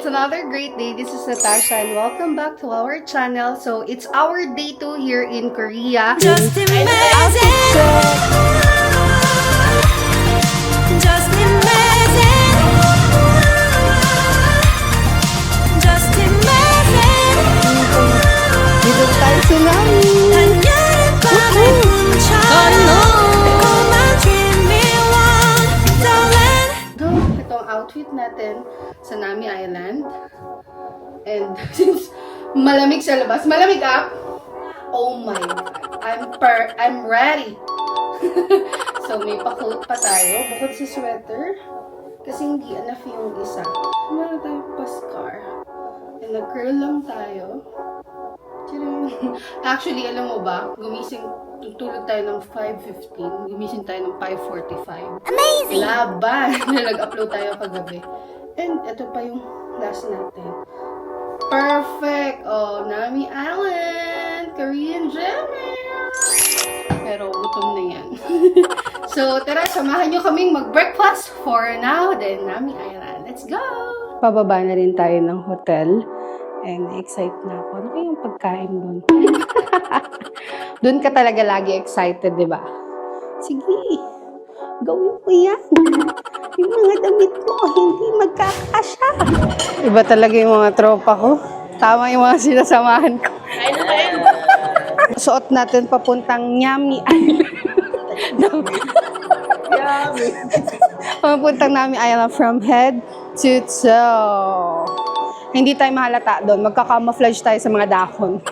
it's another great day. This is Natasha and welcome back to our channel. So, it's our day 2 here in Korea. Just imagine. Just imagine. Just imagine. Dito tayo tsunami. 한여름 밤의 꿈처럼 달콤한 dreamy wonderland. Ito ang outfit natin sa Nami Island. And since malamig sa labas, malamig up. Oh my God. I'm ready. So, may pa-coat pa tayo. Bukod sa sweater. Kasi hindi enough yung isa. Meron tayong pa-scar. And nag-curl lang tayo. Tcharam! Actually, alam mo ba? Tulog tayo ng 5:15. Gumising tayo ng 5:45. Amazing. Laban! Na nag-upload tayo kagabi. And ito pa yung last natin. Perfect! Oh, Nami Island! Korean Jammer! Pero gutom na yan. So, tara, samahan nyo kaming mag-breakfast for now. Then, Nami Island. Let's go! Pababa na rin tayo ng hotel. And excited na ako. Ano kayong pagkain doon? Doon ka talaga lagi excited, di ba? Sige, gawin mo yan. Yung mga damit mo, hindi magkakasya. Iba talaga yung mga tropa ko. Tama yung mga sinasamahan ko. Suot natin papuntang Nami Island. Papuntang Nami Island from head to toe. Hindi tayo mahalata doon. Magka-camouflage tayo sa mga dahon.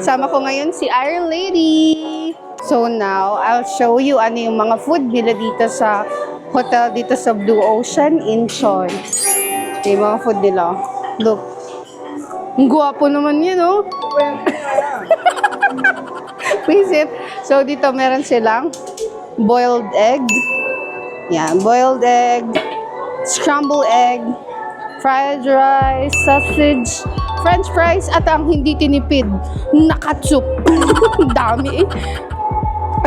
Sama ko ngayon si Iron Lady. So now, I'll show you ano yung mga food nila dito sa hotel dito sa Blue Ocean, Incheon. Yung mga food nila. Look. Ang guwapo naman yun, oh. Visit. So dito meron silang boiled egg. Yan, boiled egg, scrambled egg, fried rice, sausage, french fries, at ang hindi tinipid, nakatsup. Dami.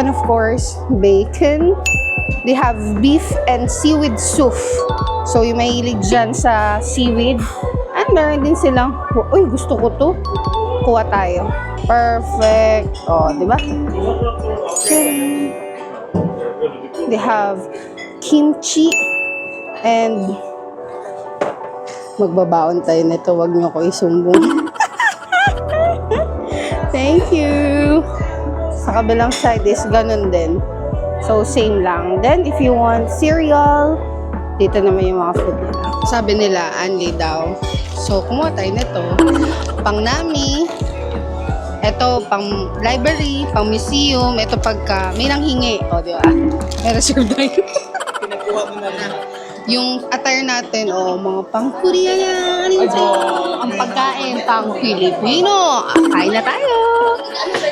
And of course, bacon. They have beef and seaweed soup. So, yung mahilig dyan sa seaweed. And meron din silang, uy, gusto ko to. Kuha tayo. Perfect. Oh, di ba? They have kimchi and magbabaon tayo nito. Wag niyo ko isumbong. Thank you. Sa kabilang side is ganun din. So, same lang. Then, if you want cereal, dito naman yung mga food nila. Sabi nila, Anli daw. So, kumuha tayo nito. Pang Nami. Ito, pang library, pang museum. Ito pagka may nanghingi. O, di ba? May reserve tayo. Pinakuha mo na lang. Yung attire natin, mga pang Korean. Ang pagkain, pang Filipino. Kain na tayo.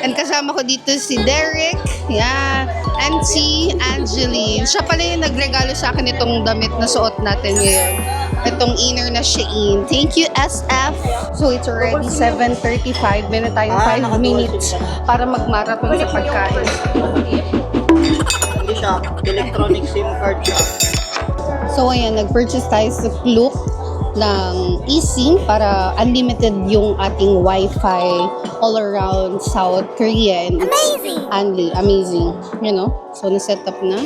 And kasama ko dito si Derek. Yan. And si Angeline. Siya pala yung nagregalo sa akin itong damit na suot natin ngayon. Itong inner na Shein. Thank you, SF. So, it's already 7:35. Meron tayong 5 minutes para mag-marathon sa pagkain. Hindi siya, electronic SIM card siya. So, ayan, nag-purchase tayo sa Klook ng eSIM para unlimited yung ating Wi-Fi all around South Korea. And Amazing. Amazing. You know? So, na-set up na.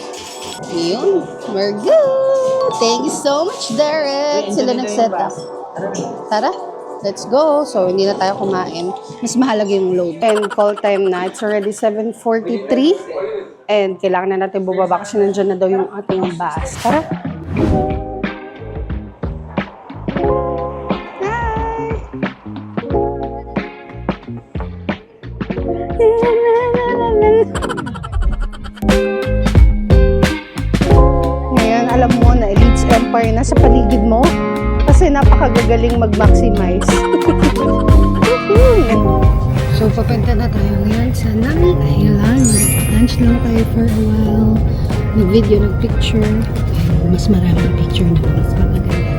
Yun. We're good. Thank you so much, Derek. Sila nag-set up. Tara, let's go. So, hindi na tayo kumain. Mas mahalaga yung load. And call time na. It's already 7:43. And kailangan na natin bubaba kasi nandyan na daw yung ating bus. Tara. Ngayon, alam mo na Elites Empire na sa paligid mo kasi napakagagaling mag-maximize. So, papunta na tayo ngayon sa Nami Island. Lunch lang tayo for a while. Nag-video, nag-picture. Mas maraming picture na mas magaganda.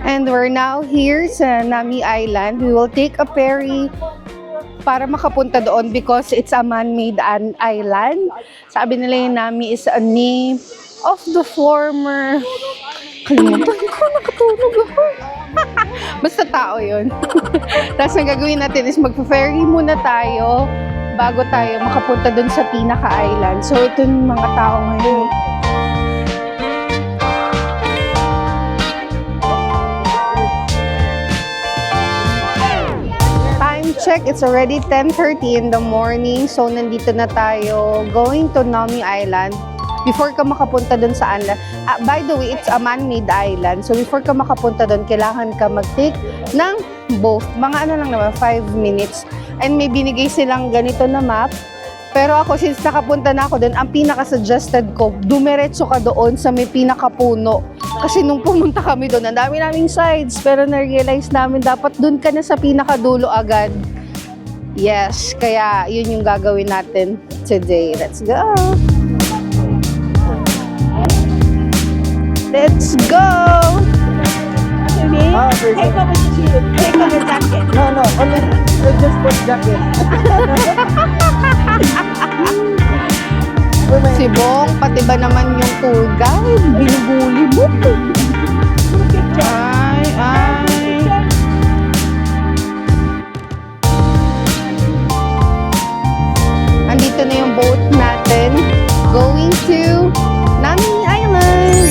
And we're now here sa Nami Island. We will take a ferry para makapunta doon because it's a man-made island. Sabi nila yung Nami is a name of the former... Kalimutan ko, nakatulog ako. Basta tao yun. Tapos ang gagawin natin is magpa-ferry muna tayo bago tayo makapunta doon sa pinaka-island. So ito yung mga tao ngayon. Check, it's already 10:30 in the morning. So, nandito na tayo. Going to Nami Island. Before ka makapunta dun sa island. By the way, it's a man-made island. So, before ka makapunta dun, kailangan ka mag-take ng boat. Mga ano lang naman, 5 minutes. And may binigay silang ganito na map. Pero ako, since nakapunta na ako dun, ang pinaka-suggested ko, dumiretso ka doon sa may pinakapuno. Kasi nung pumunta kami doon, ang dami naming sides. Pero na-realize namin, dapat doon ka na sa pinakadulo agad. Yes, kaya yun yung gagawin natin today. Let's go! Let's go! Take off the jacket. No, only just put jacket. Si Bong, pati ba naman yung tour guide? Binubuli mo. Ay. Andito na yung boat natin. Going to Nami Island.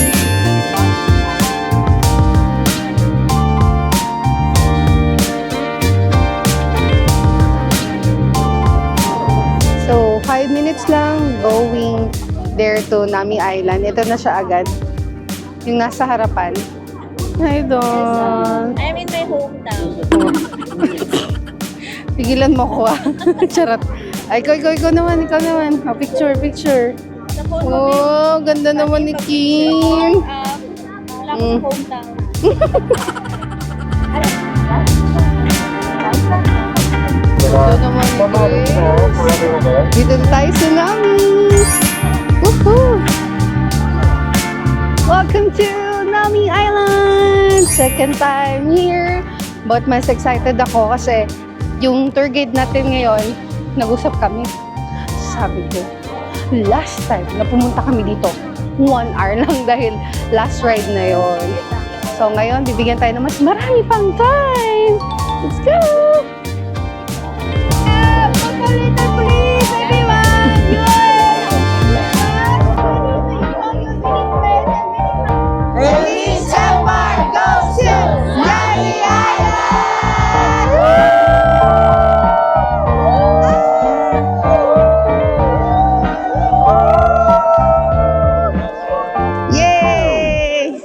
So, 5 minutes lang going there to Nami Island. Ito na siya agad. Yung nasa harapan. Hi, Don. I'm in my hometown. Pigilan mo ko ah. Charot. Ay, ikaw naman. Oh, picture. Sa phone mo, Oh, ganda naman ni Kim. wala akong hometown. Ganda naman ni Grace. Dito na tayo sa Nami. Woohoo! Welcome to Nami Island! Second time here. But mas excited ako kasi yung tour guide natin ngayon, nag-usap kami. Sabi ko, last time na pumunta kami dito, 1 hour lang dahil last ride na yon. So ngayon, bibigyan tayo ng mas marami pang time. Let's go! Please, everyone! Release Separ goes to Nami Island! Yay!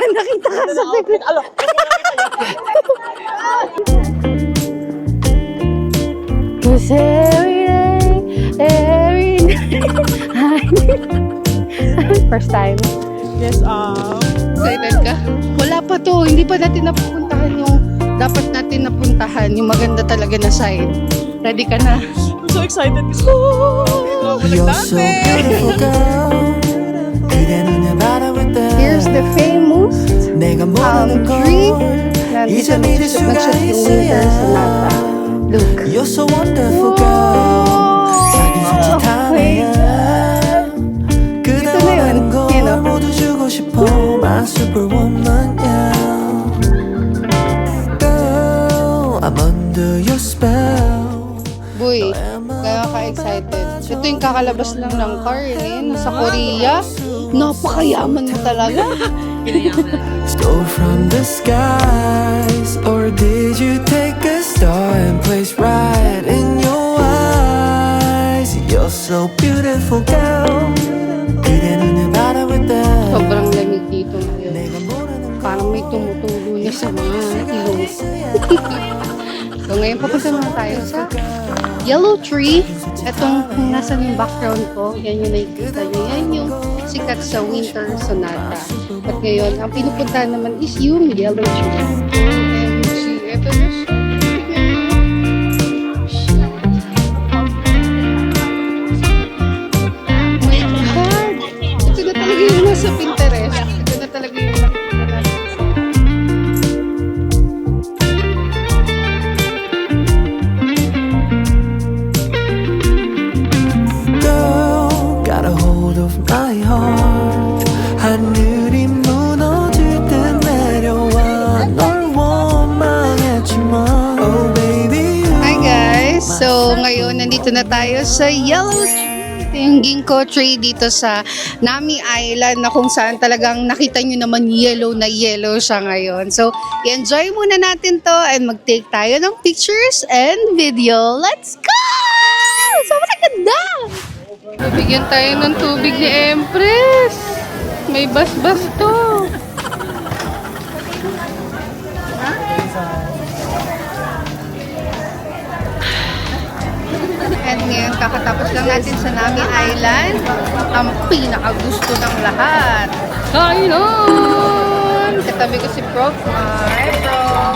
Nakita ka sa picture. Cause every day. First time. Yes, Excited ka? Wala pa to. Hindi pa natin napupuntahan yung dapat natin napuntahan. Yung maganda talaga na side. Ready ka na? I'm so excited. You're so beautiful girl 그대 눈에 바라볼 때 Here's the famous 내가 모르는 tree. 걸 이제 믿을 수가 있어야 Look. You're so wonderful girl 사긴 손짓하네 그대 원하는 걸 Yun, oh. 모두 주고 싶어 My superwoman yeah Girl I'm under your spell Boy, kaya ka-excited. Ito yung kakalabas lang ng car eh. Nasa Korea. Napakayaman mo talaga. Stole from the skies, or did you take a star and place right in your eyes? You're so beautiful, girl. 그대 눈을 바라볼 때 Sobrang lamig dito ngayon. 내가 모르는 Parang may tumutulo na sa mga ilong. So ngayon papunta naman tayo sa Yellow Tree. Etong nasa yung background ko, yan yung nakikita nyo. Yan yung sikat sa Winter Sonata. At ngayon, ang pinupuntahan naman is yung Yellow Tree. OMG, eto na siya. Oh my God! Ito na talaga yung nasa Pinterest. Ito na talaga yung nakikita natin. Nandito na tayo sa Yellow Tree. Ito yung ginkgo tree dito sa Nami Island na kung saan talagang nakita nyo naman yellow na yellow siya ngayon. So, i-enjoy muna natin to and mag-take tayo ng pictures and video. Let's go! Sobrang ganda! Bibigyan tayo ng tubig ni Empress. May bas-bas to. And ngayon, kakatapos lang natin sa Nami Island. Ang pinakagusto ng lahat. Kainan! Katabi ko si Prof. Hi, Prof.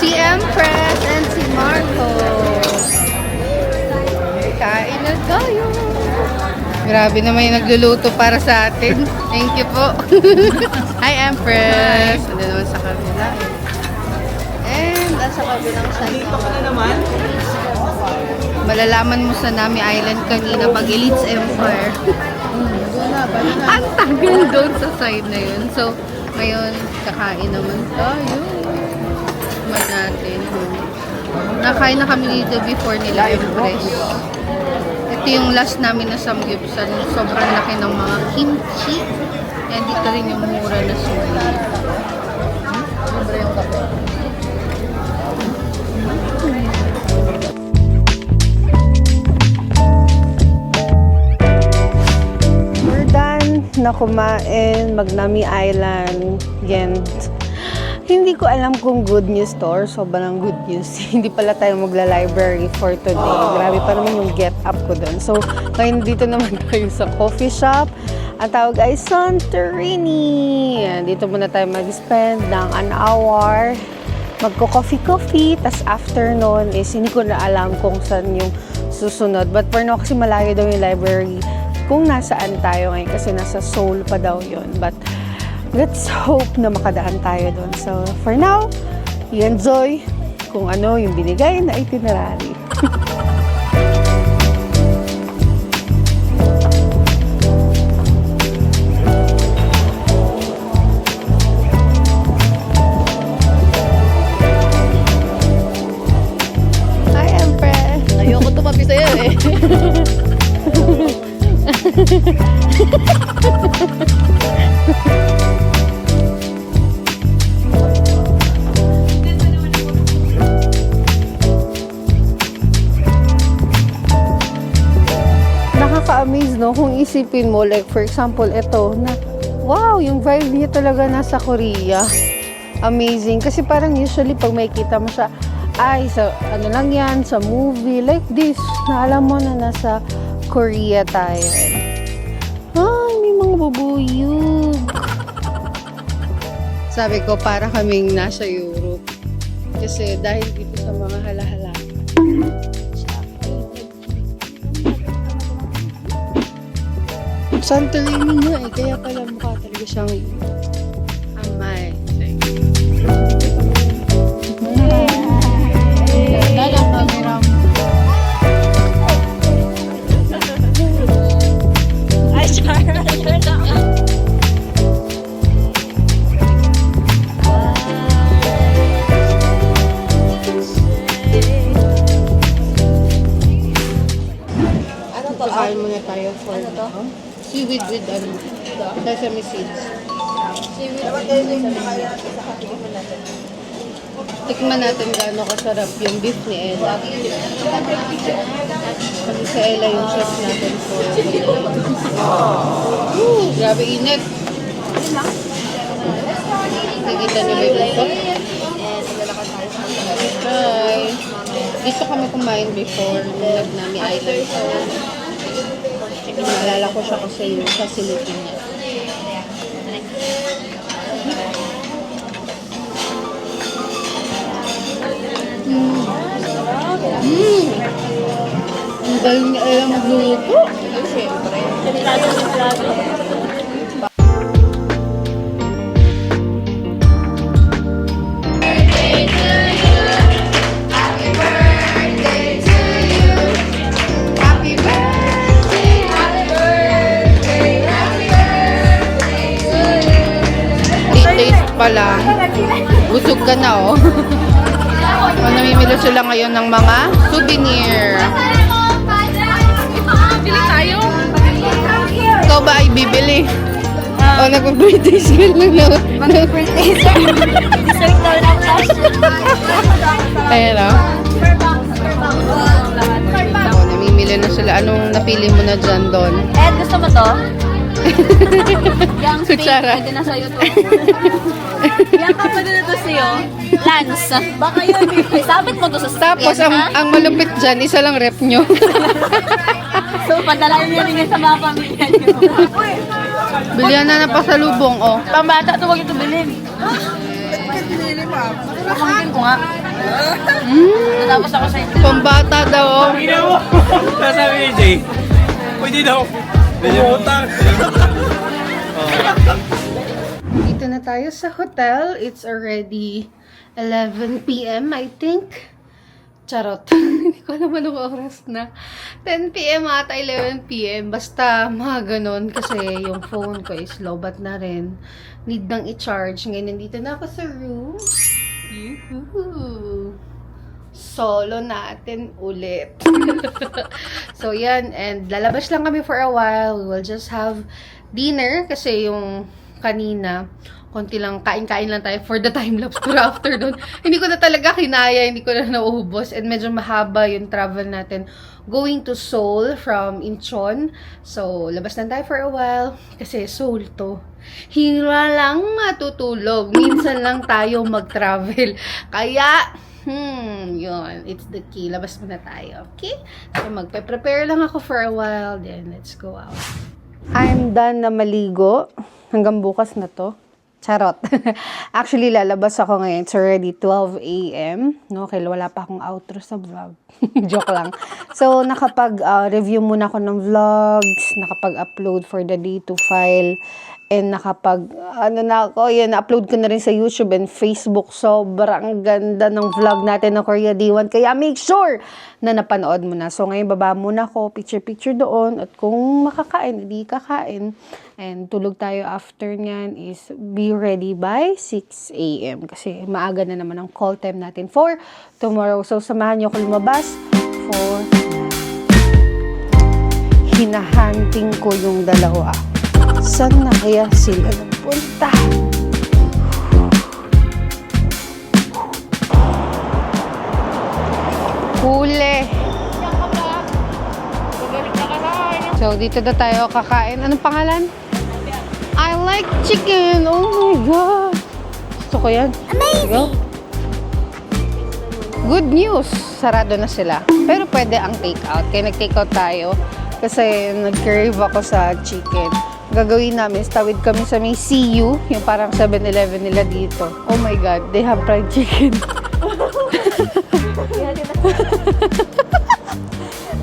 Si Empress and si Marco. Kain na tayo. Grabe naman yung nagluluto para sa atin. Thank you po. Hi, Empress. Ano naman sa kabila. And sa kabilang side. Dito ka na naman. Malalaman mo sa Nami Island kanina pag Elites Empire. Ang tagal doon sa side na yun. So, ngayon, kakain naman tayo. Kumain natin. Nakain na kami dito before nila Empress. Ito yung last namin na samgyupsal. Sobrang laki ng mga kimchi. And dito rin yung mura na sushi. Libre yung kape. Na kumain, Nami Island, Ghent. Hindi ko alam kung good news to or sobrang good news. Hindi pala tayo magla-library for today. Grabe pa naman yung get up ko doon. So, ngayon dito naman tayo sa coffee shop. Ang tawag ay Santorini. Dito muna tayo mag-spend ng an hour. Magko-coffee-coffee. Tas after nun is hindi ko na alam kung saan yung susunod. But for now, kasi malayo daw yung library kung nasaan tayo ngayon kasi nasa Seoul pa daw yun. But let's hope na makadaan tayo doon. So for now, i-enjoy kung ano yung binigay na itinerary. Hi, Empress! Ayoko tumabi sa'yo eh. Nakaka-amaze, no? Kung isipin mo, like for example, ito, na wow, yung vibe niya talaga nasa Korea. Amazing. Kasi parang usually pag makikita mo siya, ay, sa ano lang yan, sa movie, like this, na alam mo na nasa Korea tayo. Ay, may mga bubuyog. Sabi ko, para kaming nasa Europe. Kasi dahil dito sa mga halahala. Santorini nga eh, kaya pala mukha talaga siyang amazing. Ganda ng camera mo. Ay, char. Kakain muna tayo for seaweed with sesame seeds. Tikman natin gaano kasarap yung beef ni Ella. Kasi sa Ella yung chef natin for grabe init. Nakikita niyo ba yung busok? Hi! Dito kami kumain before nag-Nami Island. Naalala ko siya kasi yung facility niya. Ang galing niya alam magluto. Siyempre. Delikado. Pa lang. Busog ka na, oh. Namimili sila ngayon ng mga souvenir. Bili tayo. Ikaw ba ay bibili? O, nag-birthday sale lang na. Mag-birthday sir. Dessert daw lang flash. Ayan o. O, namimili na sila. Anong napili mo na dyan doon? Ed, gusto mo to? Yang pink, Kutsara. pwede na sa'yo to. Yang ka pwede na to sa'yo. Lance. Baka yun. Sabit mo to sa Tapos, sasakyan, ha? ang malupit dyan, isa lang rep nyo. So, padalain niya rin sa mga pamilya niyo. Bilihan na na pasalubong, o. Pambata to, wag ito bilhin. Pamangkin ko nga. Natapos ako sa inyo. Pambata daw, o. Sasabi ni Jay, pwede daw. Utang. Dito na tayo sa hotel. It's already 11 p.m. I think. Charot. Hindi ko alam anong oras na. 10 p.m. ata, 11 p.m. Basta mga ganon kasi yung phone ko is lobat na rin. Need nang i-charge. Ngayon, nandito na ako sa room. Yuhuu! Solo natin ulit. So, yan. And lalabas lang kami for a while. We will just have dinner kasi yung kanina, konti lang, kain-kain lang tayo for the time-lapse. Pero after doon, hindi ko na talaga kinaya, hindi ko na nauubos. And medyo mahaba yung travel natin going to Seoul from Incheon. So, labas lang tayo for a while kasi Seoul to. Hira lang matutulog. Minsan lang tayo mag-travel. Kaya, yun. It's the key. Labas muna tayo. Okay? So, magpe-prepare lang ako for a while. Then, let's go out. I'm done na maligo. Hanggang bukas na to. Charot. Actually, lalabas ako ngayon. It's already 12 a.m. No? Okay, wala pa akong outro sa vlog. Joke lang. So, nakapag-review muna ako ng vlogs. Nakapag-upload for the day to file. And na-upload ko na rin sa YouTube and Facebook. Sobrang ganda ng vlog natin ng Korea D1. Kaya make sure na napanood mo na. So, ngayon baba muna ako, picture-picture doon. At kung makakain, hindi kakain. And tulog tayo after nyan is be ready by 6 a.m. Kasi maaga na naman ang call time natin for tomorrow. So, samahan nyo ako lumabas for hinahunting ko yung dalawa. Saan na kaya sila nagpunta? Huli. So, dito na tayo kakain. Anong pangalan? I like chicken. Oh my God. Gusto ko yan. Amazing. Good news. Sarado na sila. Pero pwede ang take-out. Kaya nag-take-out tayo. Kasi nag-crave ako sa chicken. Gagawin namin, tawid kami sa may CU, yung parang 7-Eleven nila dito. Oh my God, they have fried chicken.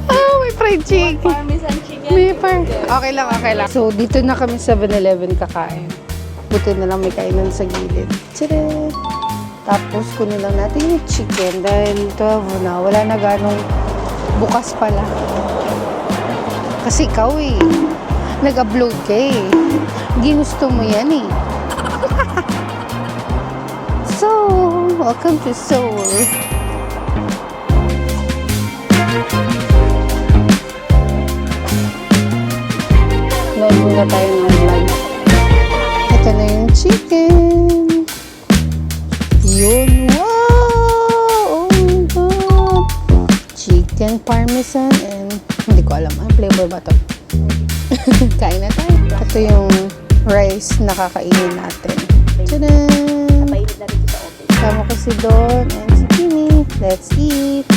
Oh, may fried chicken. Parmesan chicken. Okay lang, okay lang. So, dito na kami sa 7-Eleven kakain. Buti na lang may kainan sa gilid. Tcharam! Tapos, kunin lang natin yung chicken dahil 12 na. Wala na ganong bukas pala. Kasi ikaw eh. Nag-upload ka eh. Ginusto mo yan eh. So, welcome to Seoul. Load muna tayo ng vlog. Ito na yung chicken. Yun. Wow! Oh my God. Chicken parmesan and hindi ko alam. Ang flavor ba ito? Kain na tayo. Ito yung rice na kakainin natin. Tadaan! Painit na rin sa office. Kasama ko si Don and si Kimi. Let's eat!